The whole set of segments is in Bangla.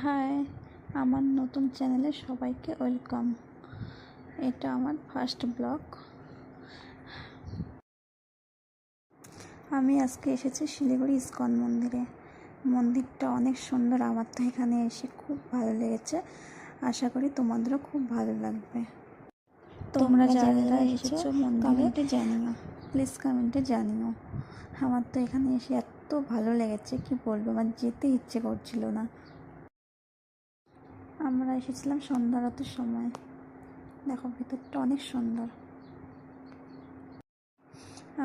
হাই, আমার নতুন চ্যানেলে সবাইকে ওয়েলকাম। এটা আমার ফার্স্ট ব্লগ। আমি আজকে এসেছি শিলিগুড়ি ইস্কন মন্দিরে। মন্দিরটা অনেক সুন্দর, আমার তো এখানে এসে খুব ভালো লেগেছে। আশা করি তোমাদেরও খুব ভালো লাগবে। তোমরা যারা যারা এসেছো কমেন্টে জানিও, প্লিজ কমেন্টে জানিও। আমার তো এখানে এসে এত ভালো লেগেছে কি বলবো, আমার যেতে ইচ্ছে করছিল না। আমরা এসেছিলাম সন্ধ্যা আরতির সময়। দেখো ভেতরটা অনেক সুন্দর।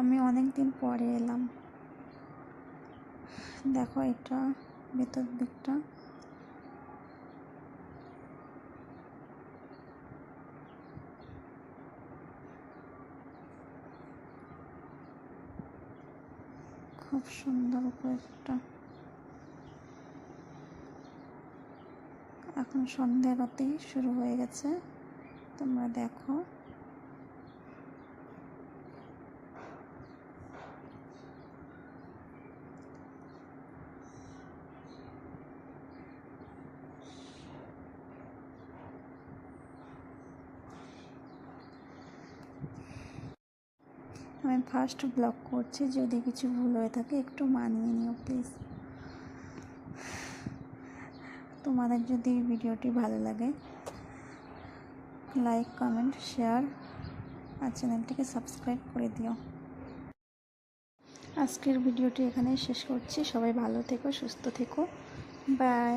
আমি অনেক দিন পরে এলাম। দেখো এটা ভেতর দিকটা। খুব সুন্দর উপরেরটা। এখন সন্ধ্যা আরতি শুরু হয়ে গেছে, তোমরা দেখো। আমি ফার্স্ট ব্লগ করছি, যদি কিছু ভুল হয়ে থাকে একটু মানিয়ে নিও প্লিজ। তোমাদের যদি ভিডিওটি ভালো লাগে লাইক, কমেন্ট, শেয়ার আর চ্যানেলটিকে সাবস্ক্রাইব করে দিও। আজকের ভিডিওটি এখানেই শেষ করছি। সবাই ভালো থেকো, সুস্থ থেকো, বাই।